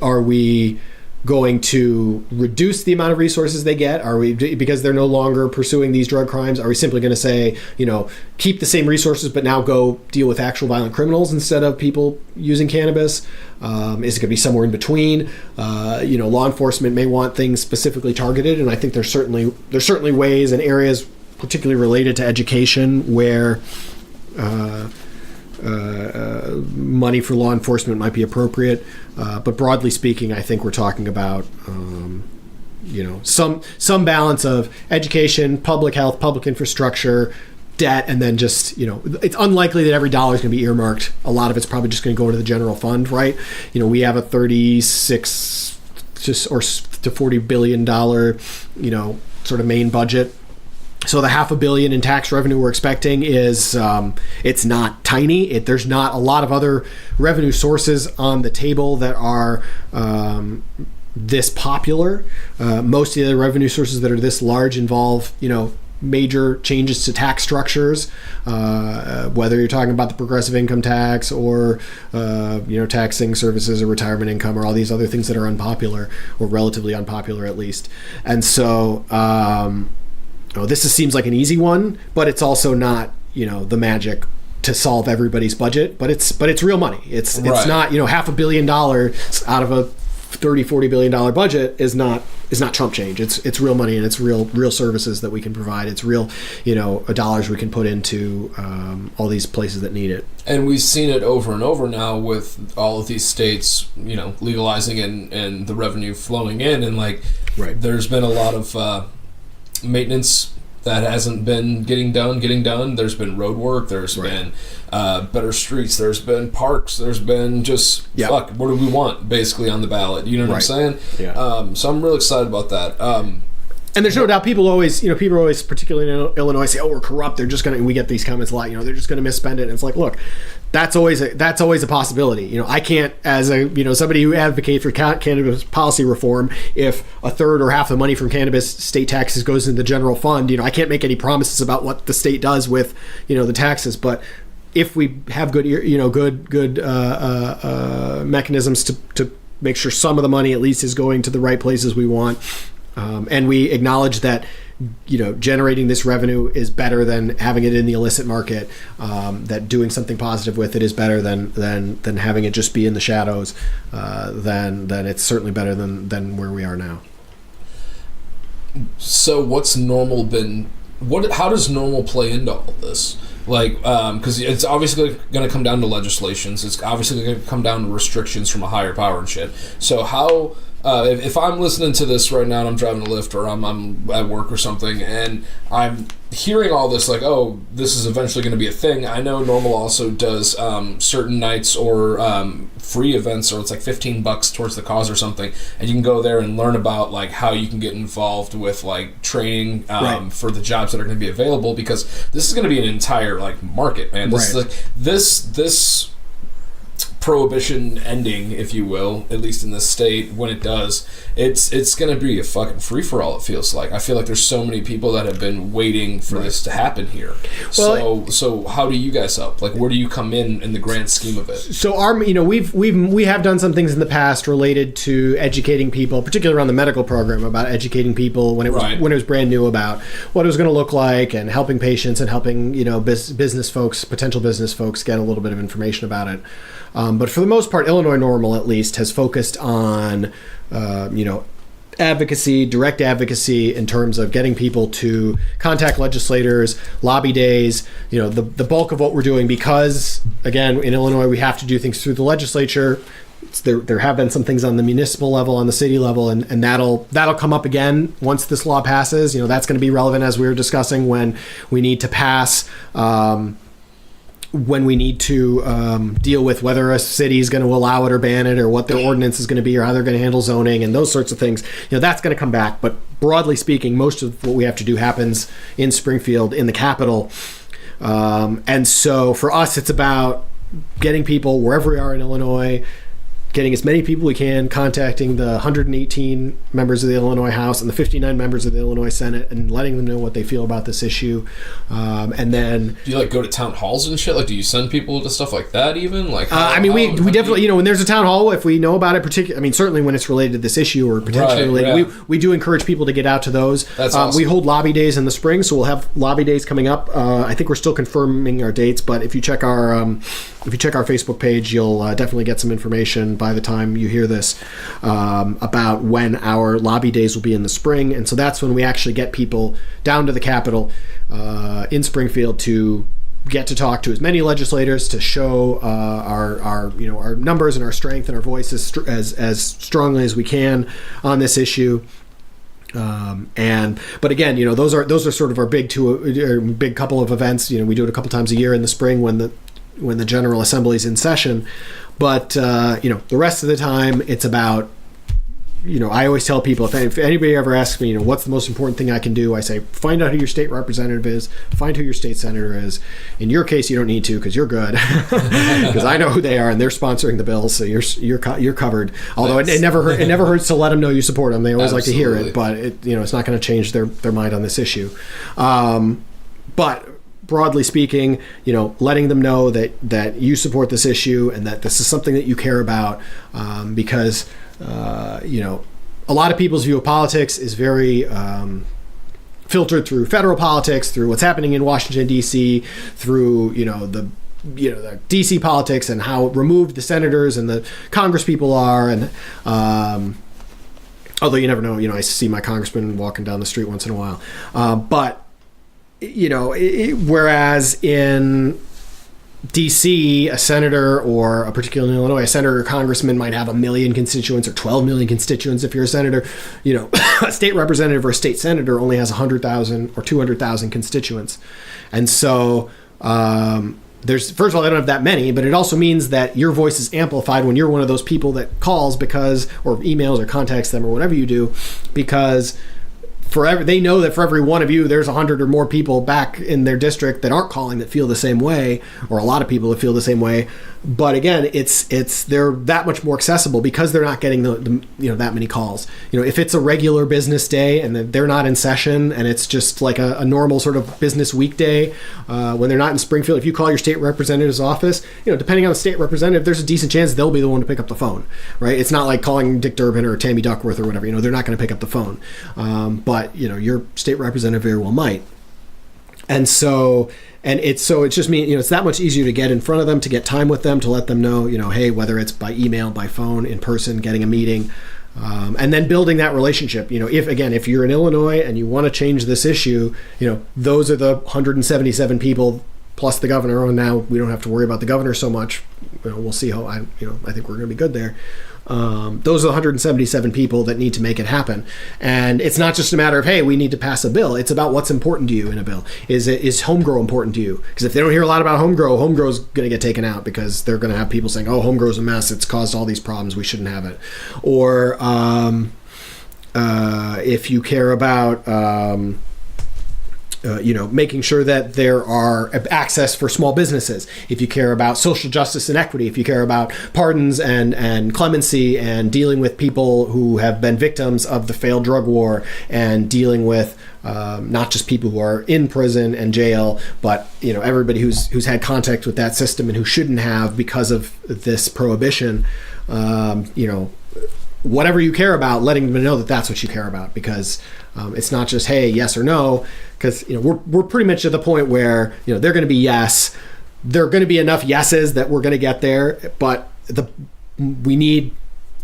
are we going to reduce the amount of resources they get? Are we, because they're no longer pursuing these drug crimes, are we simply going to say, keep the same resources but now go deal with actual violent criminals instead of people using cannabis? Is it going to be somewhere in between? Law enforcement may want things specifically targeted, and I think there's certainly ways and areas, particularly related to education, where money for law enforcement might be appropriate, but broadly speaking, I think we're talking about some balance of education, public health, public infrastructure, debt, and then just it's unlikely that every dollar is going to be earmarked. A lot of it's probably just going to go to the general fund, right? We have a $36 to $40 billion sort of main budget. So the $500 million in tax revenue we're expecting is it's not tiny. There's not a lot of other revenue sources on the table that are this popular. Most of the revenue sources that are this large involve major changes to tax structures, whether you're talking about the progressive income tax or taxing services or retirement income or all these other things that are unpopular or relatively unpopular at least. And so this seems like an easy one, but it's also not the magic to solve everybody's budget, but it's real money. It's not $500 million out of a $30-40 billion budget is not chump change. It's real money, and it's real services that we can provide. It's real dollars we can put into all these places that need it. And we've seen it over and over now with all of these states legalizing and the revenue flowing in, and there's been a lot of maintenance that hasn't been getting done. There's been road work. There's been better streets. There's been parks. There's been just what do we want basically on the ballot? You know what I'm saying? Yeah. So I'm really excited about that. And there's no doubt people always, particularly in Illinois, say, "Oh, we're corrupt." They're just going to. We get these comments a lot. They're just going to misspend it. And it's like, look, that's always a possibility. I can't, as a somebody who advocates for cannabis policy reform, if a third or half the money from cannabis state taxes goes into the general fund, I can't make any promises about what the state does with the taxes. But if we have good mechanisms to make sure some of the money at least is going to the right places we want. And we acknowledge that, generating this revenue is better than having it in the illicit market. That doing something positive with it is better than having it just be in the shadows. Then it's certainly better than where we are now. So what's normal been? How does normal play into all this? Because it's obviously going to come down to legislations. It's obviously going to come down to restrictions from a higher power and shit. So how? If I'm listening to this right now and I'm driving a Lyft or I'm at work or something and I'm hearing all this this is eventually going to be a thing. I know NORML also does certain nights or free events, or it's like $15 towards the cause or something, and you can go there and learn about how you can get involved with training for the jobs that are going to be available, because this is going to be an entire market, man. This is this prohibition ending, if you will, at least in this state, when it does, it's going to be a fucking free-for-all, it feels like. I feel like there's so many people that have been waiting for this to happen here. Well, so how do you guys help? Where do you come in the grand scheme of it? So we have done some things in the past related to educating people, particularly around the medical program, about educating people when it was brand new about what it was going to look like, and helping patients and helping business folks, potential business folks, get a little bit of information about it. But for the most part, Illinois NORML at least has focused on, advocacy, direct advocacy in terms of getting people to contact legislators, lobby days, the bulk of what we're doing, because, again, in Illinois, we have to do things through the legislature. There have been some things on the municipal level, on the city level, and that'll come up again once this law passes. That's going to be relevant, as we were discussing, when we need to pass when we need to deal with whether a city is going to allow it or ban it, or what their ordinance is going to be, or how they're going to handle zoning and those sorts of things. That's going to come back. But broadly speaking, most of what we have to do happens in Springfield, in the capital. And so for us, it's about getting people wherever we are in Illinois, getting as many people we can, contacting the 118 members of the Illinois House and the 59 members of the Illinois Senate, and letting them know what they feel about this issue. And then, do you go to town halls and shit? Do you send people to stuff like that even? We definitely, when there's a town hall, if we know about it, certainly when it's related to this issue or potentially related, we do encourage people to get out to those. That's awesome. We hold lobby days in the spring, so we'll have lobby days coming up. I think we're still confirming our dates, but if you check our Facebook page, you'll definitely get some information by the time you hear this about when our lobby days will be in the spring. And so that's when we actually get people down to the Capitol in Springfield to get to talk to as many legislators, to show our numbers and our strength and our voices as strongly as we can on this issue. But again, those are sort of our big couple of events. We do it a couple times a year in the spring when the General Assembly is in session. But the rest of the time, it's about I always tell people, if anybody ever asks me, what's the most important thing I can do, I say, find out who your state representative is, find who your state senator is. In your case, you don't need to because you're good, because I know who they are and they're sponsoring the bills, so you're covered. Although it never hurts to let them know you support them. They always like to hear it, but it's not going to change their mind on this issue. But broadly speaking, letting them know that you support this issue and that this is something that you care about, because a lot of people's view of politics is very filtered through federal politics, through what's happening in Washington, D.C., through, the D.C. politics and how removed the senators and the Congress people are. And although you never know, I see my congressman walking down the street once in a while. But whereas in D.C., a senator, or particularly in Illinois, a senator or congressman might have 1 million constituents or 12 million constituents. If you're a senator, a state representative or a state senator only has 100,000 or 200,000 constituents. And so first of all, they don't have that many, but it also means that your voice is amplified when you're one of those people that calls or emails or contacts them or whatever you do, because they know that for every one of you, there's 100 or more people back in their district that aren't calling that feel the same way, or a lot of people that feel the same way. But again, they're that much more accessible because they're not getting that many calls. If it's a regular business day and they're not in session and it's just like a normal sort of business weekday, when they're not in Springfield, if you call your state representative's office, depending on the state representative, there's a decent chance they'll be the one to pick up the phone, right? It's not like calling Dick Durbin or Tammy Duckworth or whatever. They're not going to pick up the phone. But your state representative very well might. And so it's just it's that much easier to get in front of them, to get time with them, to let them know, hey, whether it's by email, by phone, in person, getting a meeting, and then building that relationship. If you're in Illinois and you want to change this issue, those are the 177 people plus the governor. And now we don't have to worry about the governor so much. We'll see how I think we're going to be good there. Those are the 177 people that need to make it happen. And it's not just a matter of, hey, we need to pass a bill. It's about what's important to you in a bill. Is home grow important to you? Because if they don't hear a lot about home grow is going to get taken out, because they're going to have people saying, oh, home grow's a mess. It's caused all these problems. We shouldn't have it. Or if you care about making sure that there are access for small businesses, if you care about social justice and equity, if you care about pardons and clemency and dealing with people who have been victims of the failed drug war, and dealing with not just people who are in prison and jail, but everybody who's had contact with that system and who shouldn't have because of this prohibition, whatever you care about, letting them know that that's what you care about, because it's not just, hey, yes or no, because we're pretty much at the point where they're going to be yes. There are going to be enough yeses that we're going to get there, but we need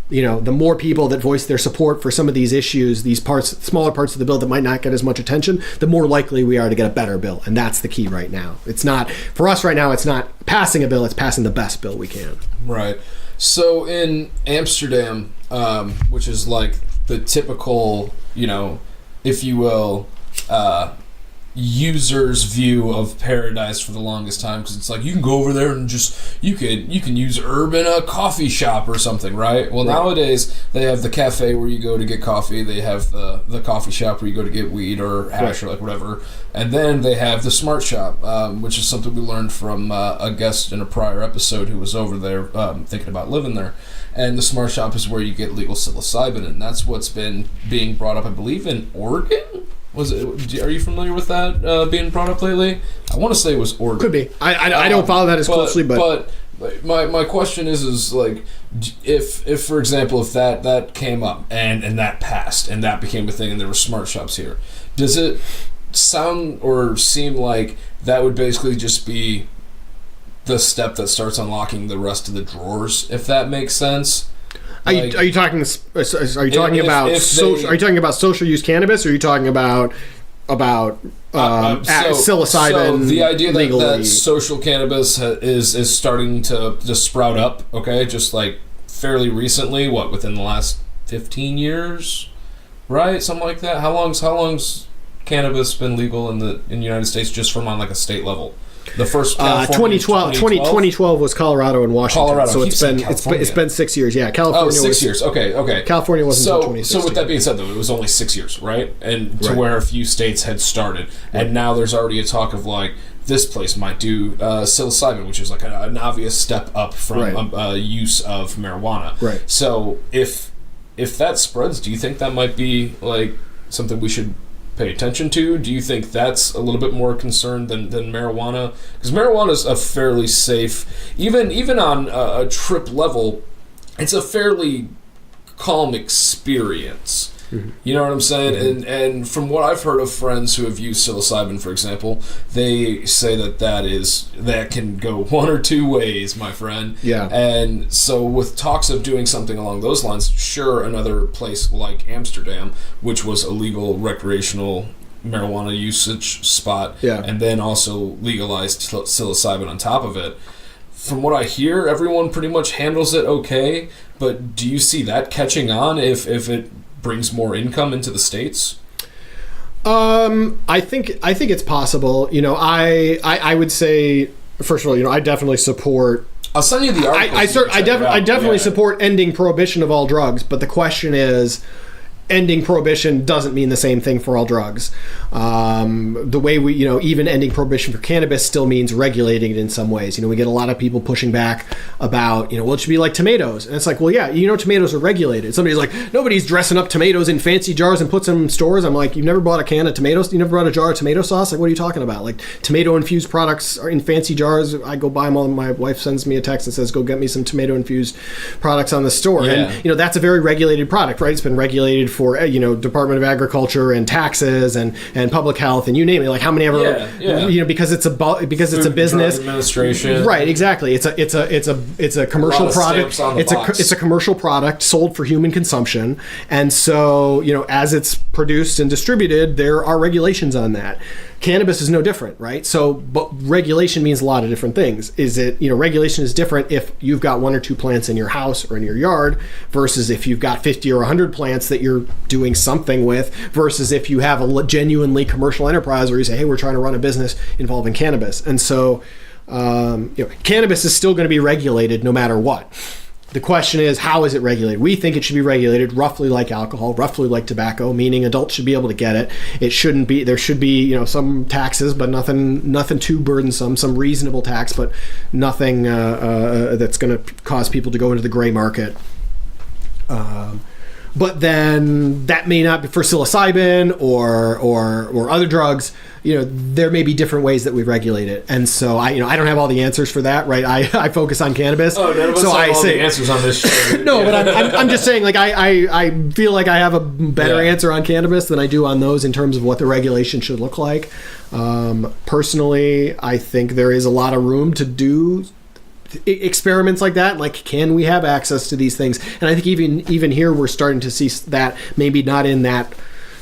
the more people that voice their support for some of these issues, these smaller parts of the bill that might not get as much attention, the more likely we are to get a better bill. And that's the key right now. It's not, for us right now, it's not passing a bill, it's passing the best bill we can. Right. So in Amsterdam, which is like the typical, if you will, user's view of paradise for the longest time, because it's like you can go over there and just you can use herb in a coffee shop or something, right? Well, nowadays they have the cafe where you go to get coffee, they have the coffee shop where you go to get weed or hash or like whatever, and then they have the smart shop, which is something we learned from a guest in a prior episode who was over there thinking about living there. And the smart shop is where you get legal psilocybin, and that's what's been being brought up, I believe, in Oregon. Are you familiar with that being brought up lately? I want to say it was Oregon. Could be. I don't follow that as closely, but my question is like, if for example, if that came up and that passed and that became a thing and there were smart shops here, does it sound or seem like that would basically just be the step that starts unlocking the rest of the drawers, if that makes sense? Are you talking about social use cannabis, or are you talking about psilocybin? So the idea legally? that social cannabis is starting to just sprout up, okay, just like fairly recently, within the last 15 years, right? Something like that. How long's cannabis been legal in the United States, just from on like a state level? The first California 2012 was Colorado and Washington. Colorado. So it's been 6 years. Yeah, California. Oh, 6 years. Okay. California wasn't until 2016. So with that being said, though, it was only 6 years, right? And to where a few states had started, and now there's already a talk of like this place might do psilocybin, which is like an obvious step up from use of marijuana. Right. So if that spreads, do you think that might be like something we should pay attention to? Do you think that's a little bit more concern than marijuana? Because marijuana is a fairly safe, even on a trip level, it's a fairly calm experience. Mm-hmm. You know what I'm saying? Mm-hmm. And from what I've heard of friends who have used psilocybin, for example, they say that can go one or two ways, my friend. Yeah. And so with talks of doing something along those lines, sure, another place like Amsterdam, which was a legal recreational marijuana usage spot, and then also legalized psilocybin on top of it. From what I hear, everyone pretty much handles it okay, but do you see that catching on if it brings more income into the States? I think it's possible. You know, I would say, first of all, you know, I definitely support. I'll send you the article. I definitely support ending prohibition of all drugs, but the question is, ending prohibition doesn't mean the same thing for all drugs. The way we, you know, even ending prohibition for cannabis still means regulating it in some ways. You know, we get a lot of people pushing back about, you know, well, it should be like tomatoes. And it's like, well, yeah, you know, tomatoes are regulated. Somebody's like, nobody's dressing up tomatoes in fancy jars and puts them in stores. I'm like, you've never bought a can of tomatoes? You never bought a jar of tomato sauce? Like, what are you talking about? Like, tomato-infused products are in fancy jars. I go buy them all. My wife sends me a text that says, go get me some tomato-infused products on the store. Yeah. And, you know, that's a very regulated product, right? It's been regulated for, you know, Department of Agriculture and taxes and public health and you name it. Like how many ever, you know, because it's a business. Administration. Right, exactly. It's a commercial product. It's a commercial product sold for human consumption. And so, you know, as it's produced and distributed, there are regulations on that. Cannabis is no different, right? So, but regulation means a lot of different things. Regulation is different if you've got one or two plants in your house or in your yard versus if you've got 50 or 100 plants that you're doing something with versus if you have a genuinely commercial enterprise where you say, hey, we're trying to run a business involving cannabis. And so, cannabis is still going to be regulated no matter what. The question is, how is it regulated? We think it should be regulated roughly like alcohol, roughly like tobacco, meaning adults should be able to get it. It shouldn't be, there should be, you know, some taxes, but nothing too burdensome, some reasonable tax, but nothing that's going to cause people to go into the gray market. But then that may not be for psilocybin or other drugs. You know, there may be different ways that we regulate it, and so I don't have all the answers for that, right? I focus on cannabis. Oh, none of us have all the answers on this show. No, but I'm just saying, like I feel like I have a better answer on cannabis than I do on those in terms of what the regulation should look like. Personally, I think there is a lot of room to do experiments like that. Like, can we have access to these things? And I think even here we're starting to see that maybe not in that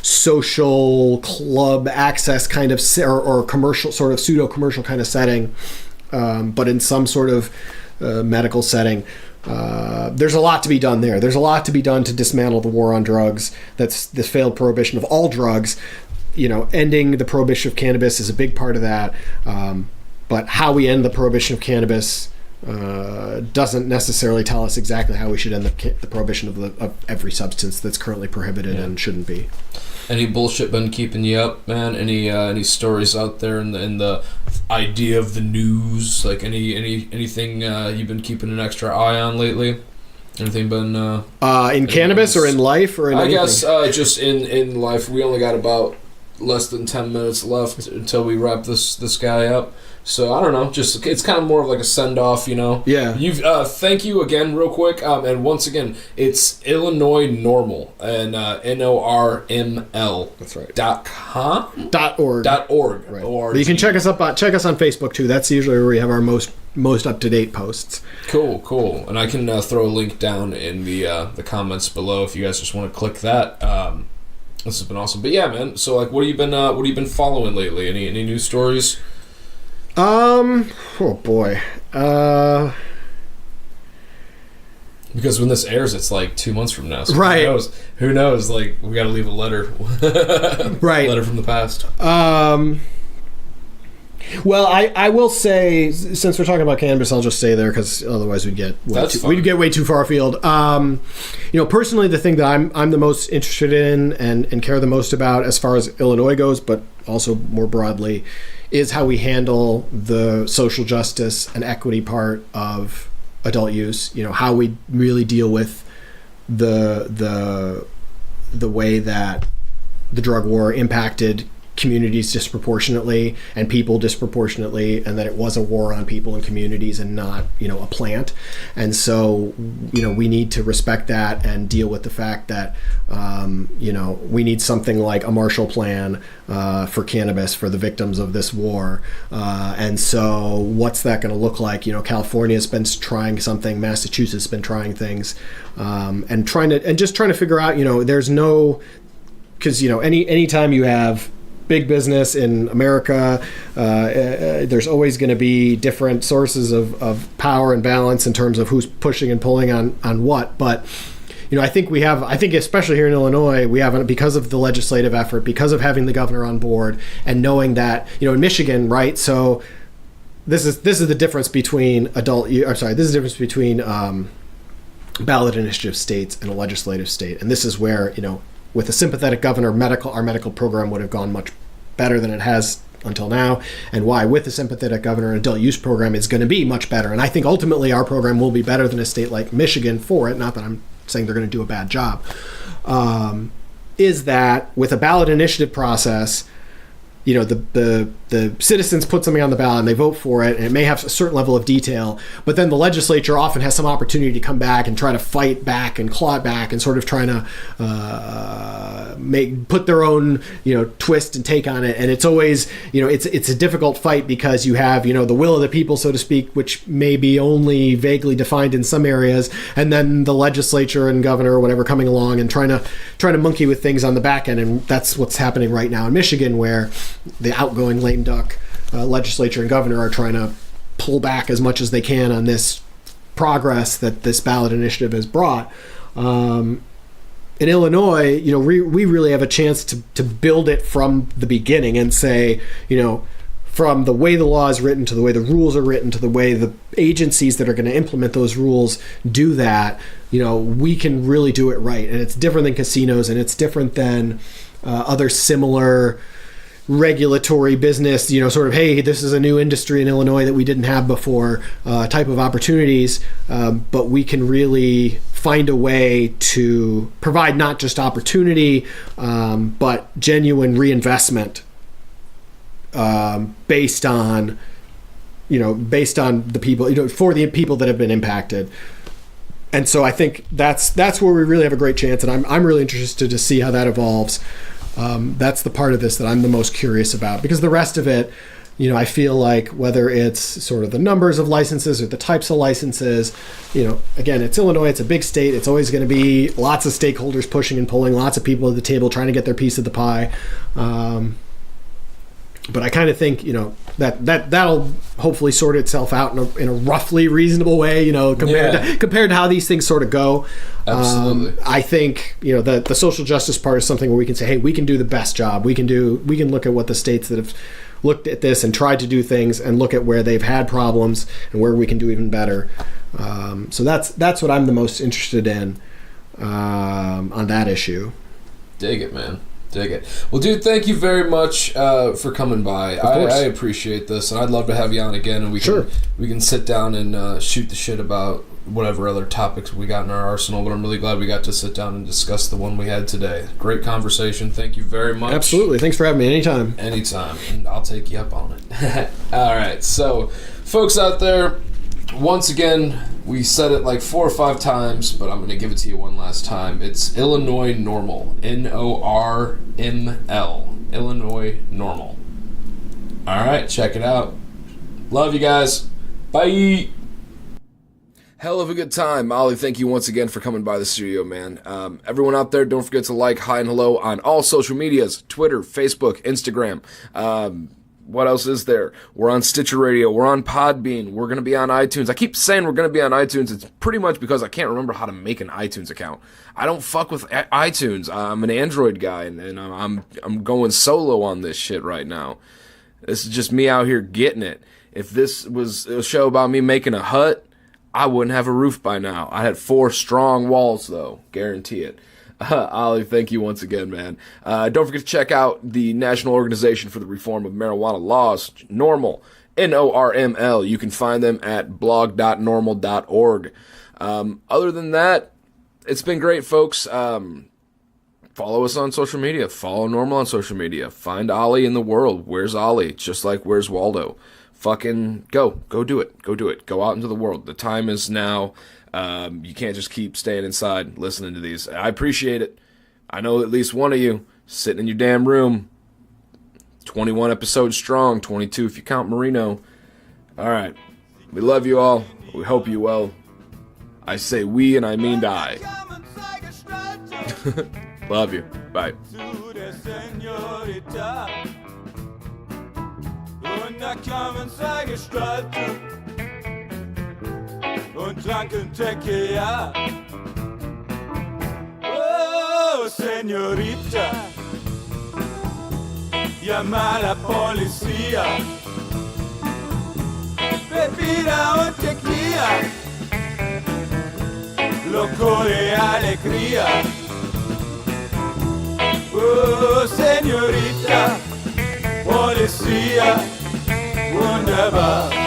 social club access kind of or commercial sort of pseudo commercial kind of setting, but in some sort of medical setting. There's a lot to be done there. There's a lot to be done to dismantle the war on drugs. That's this failed prohibition of all drugs. You know, ending the prohibition of cannabis is a big part of that. But how we end the prohibition of cannabis doesn't necessarily tell us exactly how we should end the prohibition of every substance that's currently prohibited and shouldn't be. Any bullshit been keeping you up, man? Any stories out there in the idea of the news? Like anything you've been keeping an extra eye on lately? Anything been in cannabis or in life or in anything? I guess just in life. We only got about less than 10 minutes left until we wrap this guy up. So I don't know, just it's kind of more of like a send off, you know. Yeah. You've thank you again, real quick, and once again, it's Illinois NORML and NORML. That's right. .com. .org. .org. Right. Or but you can check us on Facebook too. That's usually where we have our most up to date posts. Cool. And I can throw a link down in the comments below if you guys just want to click that. This has been awesome. But yeah, man. So like, what have you been following lately? Any news stories? Oh boy. Because when this airs, it's like 2 months from now. So right. Who knows? Like, we got to leave a letter. Right. Letter from the past. Well, I will say, since we're talking about cannabis, I'll just stay there because otherwise we'd get way too far afield. Personally, the thing that I'm the most interested in and care the most about as far as Illinois goes, but also more broadly, is how we handle the social justice and equity part of adult use. How we really deal with the way that the drug war impacted communities disproportionately and people disproportionately, and that it was a war on people and communities and not a plant. And so we need to respect that and deal with the fact that we need something like a Marshall Plan for cannabis for the victims of this war. And so what's that going to look like? California's been trying something, Massachusetts has been trying things, and trying to figure out, there's no, because anytime you have big business in America, there's always going to be different sources of power and balance in terms of who's pushing and pulling on what. But I think especially here in Illinois, we have, because of the legislative effort, because of having the governor on board, and knowing that in Michigan, right? So this is the difference between this is the difference between ballot initiative states and a legislative state, and this is where with a sympathetic governor, our medical program would have gone much better than it has until now, and why with a sympathetic governor, an adult use program is going to be much better. And I think ultimately our program will be better than a state like Michigan for it. Not that I'm saying they're going to do a bad job. Is that with a ballot initiative process, the citizens put something on the ballot and they vote for it, and it may have a certain level of detail, but then the legislature often has some opportunity to come back and try to fight back and claw it back and sort of trying to put their own twist and take on it. And it's always it's a difficult fight because you have the will of the people, so to speak, which may be only vaguely defined in some areas, and then the legislature and governor or whatever coming along and trying to monkey with things on the back end. And that's what's happening right now in Michigan, where the outgoing lame duck legislature and governor are trying to pull back as much as they can on this progress that this ballot initiative has brought. In Illinois, we really have a chance to build it from the beginning and say, from the way the law is written to the way the rules are written to the way the agencies that are going to implement those rules do that, we can really do it right. And it's different than casinos, and it's different than other similar regulatory business, sort of, hey, this is a new industry in Illinois that we didn't have before, type of opportunities. But we can really find a way to provide not just opportunity, but genuine reinvestment based on the people, for the people that have been impacted. And so I think that's where we really have a great chance, and I'm really interested to see how that evolves. That's the part of this that I'm the most curious about, because the rest of it, I feel like whether it's sort of the numbers of licenses or the types of licenses, again, it's Illinois, it's a big state, it's always going to be lots of stakeholders pushing and pulling, lots of people at the table trying to get their piece of the pie. But I kind of think, that'll hopefully sort itself out in a roughly reasonable way, compared to how these things sort of go. Absolutely. I think, the social justice part is something where we can say, hey, we can do the best job. We can look at what the states that have looked at this and tried to do things and look at where they've had problems and where we can do even better. So that's what I'm the most interested in on that issue. Dig it, man. Dig it. Well, dude, thank you very much for coming by. I appreciate this, and I'd love to have you on again, and we can sit down and shoot the shit about whatever other topics we got in our arsenal. But I'm really glad we got to sit down and discuss the one we had today. Great conversation. Thank you very much. Absolutely. Thanks for having me. Anytime. Anytime. And I'll take you up on it. All right. So, folks out there, once again, we said it like 4 or 5 times, but I'm going to give it to you one last time. It's Illinois NORML. NORML. Illinois NORML. All right, check it out. Love you guys. Bye. Hell of a good time. Ollie, thank you once again for coming by the studio, man. Everyone out there, don't forget to like High and Hello on all social medias, Twitter, Facebook, Instagram. What else is there? We're on Stitcher Radio. We're on Podbean. We're going to be on iTunes. I keep saying we're going to be on iTunes. It's pretty much because I can't remember how to make an iTunes account. I don't fuck with iTunes. I'm an Android guy, and I'm going solo on this shit right now. This is just me out here getting it. If this was a show about me making a hut, I wouldn't have a roof by now. I had 4 strong walls, though. Guarantee it. Ollie, thank you once again, man. Don't forget to check out the National Organization for the Reform of Marijuana Laws, NORML, NORML. You can find them at blog.normal.org. Other than that, it's been great, folks. Follow us on social media. Follow NORML on social media. Find Ollie in the world. Where's Ollie? Just like where's Waldo? Fucking go do it. Go do it. Go out into the world. The time is now. You can't just keep staying inside listening to these. I appreciate it. I know at least one of you sitting in your damn room. 21 episodes strong. 22 if you count Marino. All right. We love you all. We hope you well. I say we and I mean die. Love you. Bye. Und kamen zwei Gestalten und tranken Tequila. Oh, Señorita, llama a la policía. Bebida und tequila, loco de alegría. Oh, señorita, policía, wunderbar.